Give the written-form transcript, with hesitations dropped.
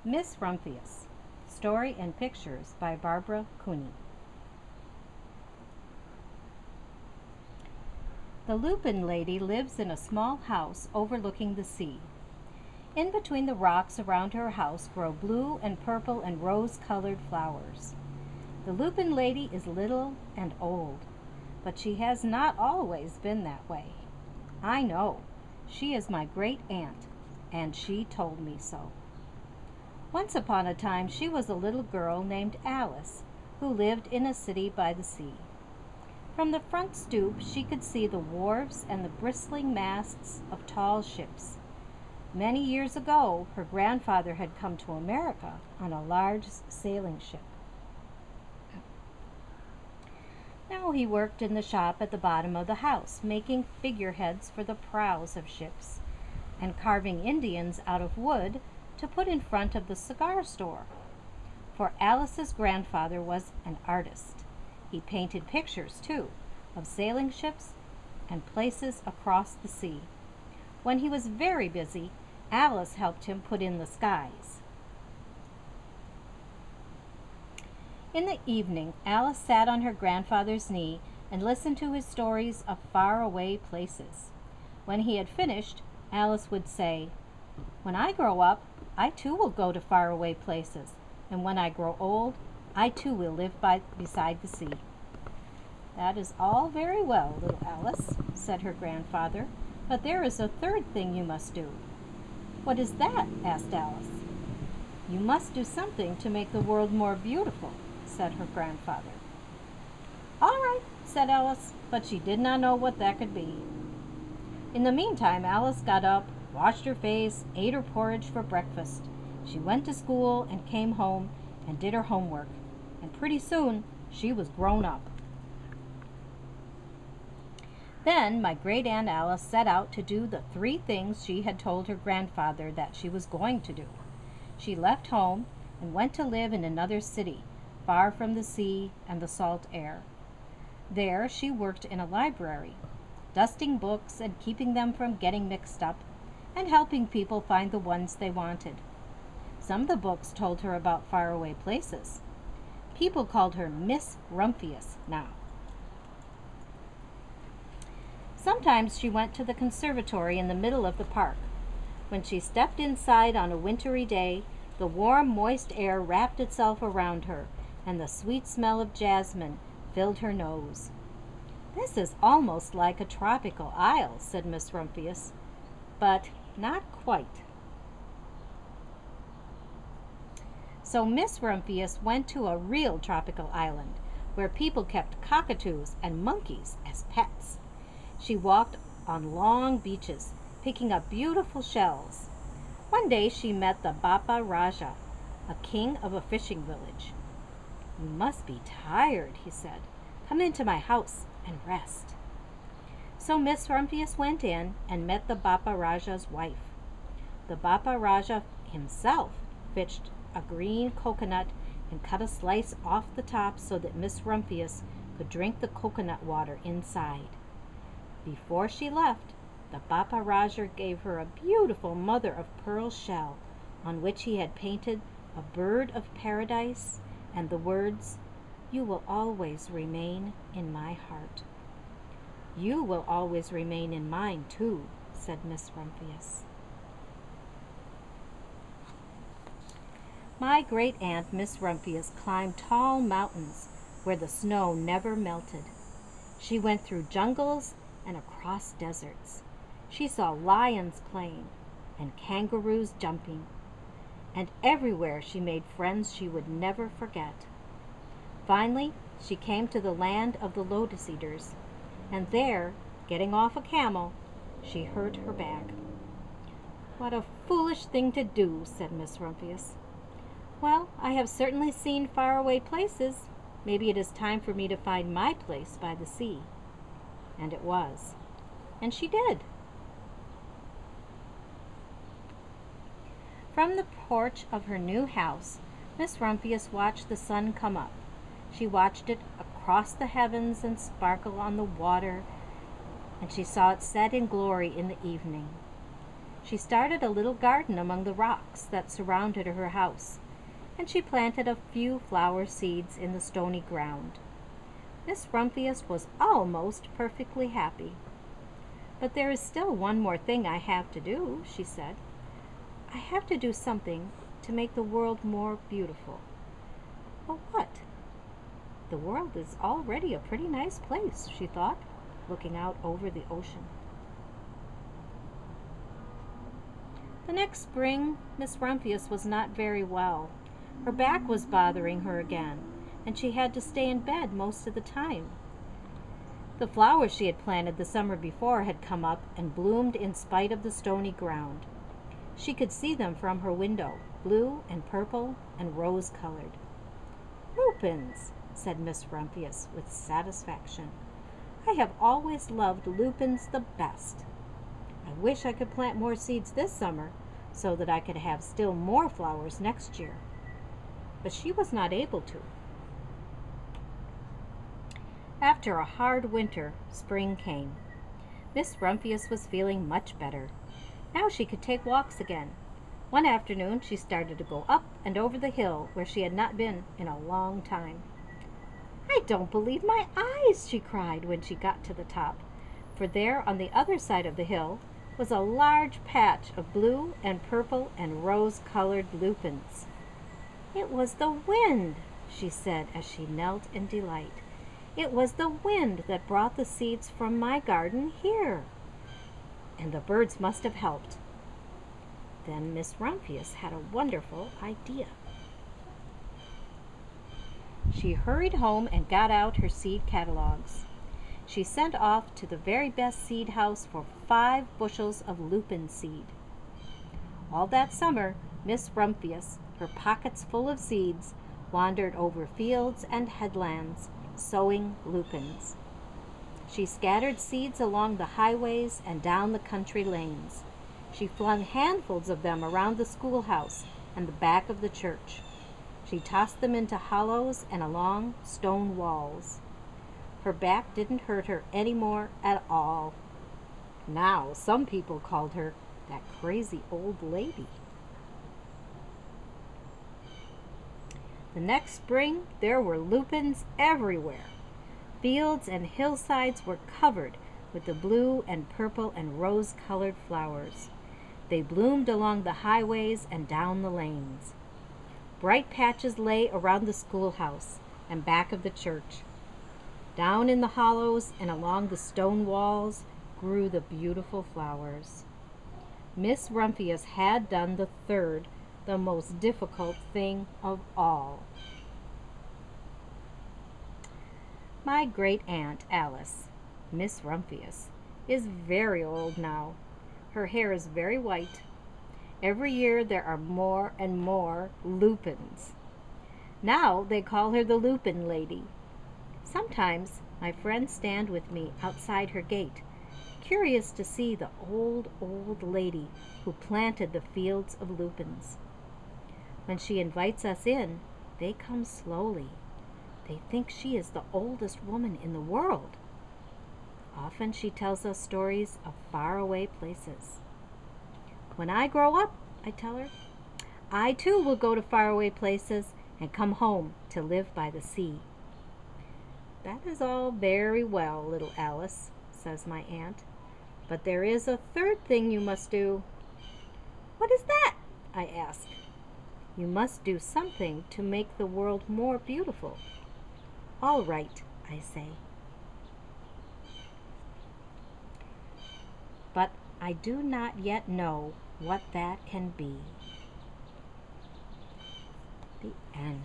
Miss Rumphius. Story and pictures by Barbara Cooney. The Lupin lady lives in a small house overlooking the sea. In between the rocks around her house grow blue and purple and rose-colored flowers. The Lupin lady is little and old, but she has not always been that way. I know. She is my great aunt, and she told me so. Once upon a time she was a little girl named Alice, who lived in a city by the sea. From the front stoop she could see the wharves and the bristling masts of tall ships. Many years ago her grandfather had come to America on a large sailing ship. Now he worked in the shop at the bottom of the house, making figureheads for the prows of ships, and carving Indians out of wood to put in front of the cigar store. For Alice's grandfather was an artist. He painted pictures, too, of sailing ships and places across the sea. When he was very busy, Alice helped him put in the skies. In the evening, Alice sat on her grandfather's knee and listened to his stories of faraway places. When he had finished, Alice would say, "When I grow up, I too will go to faraway places, and when I grow old, I too will live beside the sea." "That is all very well, little Alice," said her grandfather, "but there is a third thing you must do." "What is that?" asked Alice. "You must do something to make the world more beautiful," said her grandfather. "All right," said Alice, but she did not know what that could be. In the meantime, Alice got up, washed her face, ate her porridge for breakfast. She went to school and came home and did her homework, and pretty soon she was grown up. Then my great-aunt Alice set out to do the 3 things she had told her grandfather that she was going to do. She left home and went to live in another city, far from the sea and the salt air. There she worked in a library, dusting books and keeping them from getting mixed up, and helping people find the ones they wanted. Some of the books told her about faraway places. People called her Miss Rumphius now. Sometimes she went to the conservatory in the middle of the park. When she stepped inside on a wintry day, the warm, moist air wrapped itself around her, and the sweet smell of jasmine filled her nose. "This is almost like a tropical isle," said Miss Rumphius, "but not quite." So Miss Rumphius went to a real tropical island, where people kept cockatoos and monkeys as pets. She walked on long beaches, picking up beautiful shells. One day she met the Bapa Raja, a king of a fishing village. "You must be tired," he said. "Come into my house and rest." So Miss Rumphius went in and met the Bapa Raja's wife. The Bapa Raja himself fished a green coconut and cut a slice off the top so that Miss Rumphius could drink the coconut water inside. Before she left, the Bapa Raja gave her a beautiful mother-of-pearl shell on which he had painted a bird of paradise and the words, "You will always remain in my heart." "You will always remain in mine, too," said Miss Rumphius. My great-aunt Miss Rumphius climbed tall mountains where the snow never melted. She went through jungles and across deserts. She saw lions playing and kangaroos jumping, and everywhere she made friends she would never forget. Finally, she came to the land of the lotus eaters, and there, getting off a camel, she hurt her back. "What a foolish thing to do," said Miss Rumphius. "Well, I have certainly seen faraway places. Maybe it is time for me to find my place by the sea." And it was. And she did. From the porch of her new house, Miss Rumphius watched the sun come up. She watched it across the heavens and sparkle on the water, and she saw it set in glory in the evening. She started a little garden among the rocks that surrounded her house, and she planted a few flower seeds in the stony ground. Miss Rumphius was almost perfectly happy. "But there is still one more thing I have to do," she said. "I have to do something to make the world more beautiful." "But what?" "The world is already a pretty nice place," she thought, looking out over the ocean. The next spring, Miss Rumphius was not very well. Her back was bothering her again, and she had to stay in bed most of the time. The flowers she had planted the summer before had come up and bloomed in spite of the stony ground. She could see them from her window, blue and purple and rose-colored. "Lupins," said Miss Rumphius with satisfaction. "I have always loved lupins the best. I wish I could plant more seeds this summer so that I could have still more flowers next year." But she was not able to. After a hard winter, spring came. Miss Rumphius was feeling much better. Now she could take walks again. One afternoon she started to go up and over the hill where she had not been in a long time. "I don't believe my eyes!" she cried when she got to the top, for there on the other side of the hill was a large patch of blue and purple and rose-colored lupins. "It was the wind," she said as she knelt in delight. "It was the wind that brought the seeds from my garden here. And the birds must have helped." Then Miss Rumphius had a wonderful idea. She hurried home and got out her seed catalogs. She sent off to the very best seed house for 5 bushels of lupin seed. All that summer, Miss Rumphius, her pockets full of seeds, wandered over fields and headlands, sowing lupins. She scattered seeds along the highways and down the country lanes. She flung handfuls of them around the schoolhouse and the back of the church. She tossed them into hollows and along stone walls. Her back didn't hurt her any more at all. Now some people called her that crazy old lady. The next spring there were lupins everywhere. Fields and hillsides were covered with the blue and purple and rose-colored flowers. They bloomed along the highways and down the lanes. Bright patches lay around the schoolhouse and back of the church. Down in the hollows and along the stone walls grew the beautiful flowers. Miss Rumphius had done the third, the most difficult thing of all. My great-aunt Alice, Miss Rumphius, is very old now. Her hair is very white. Every year there are more and more lupins. Now they call her the Lupin Lady. Sometimes my friends stand with me outside her gate, curious to see the old lady who planted the fields of lupins. When she invites us in, they come slowly. They think she is the oldest woman in the world. Often she tells us stories of faraway places. "When I grow up," I tell her, "I too will go to faraway places and come home to live by the sea." "That is all very well, little Alice," says my aunt, "but there is a third thing you must do." "What is that?" I ask. "You must do something to make the world more beautiful." "All right," I say. But I do not yet know what that can be. The end.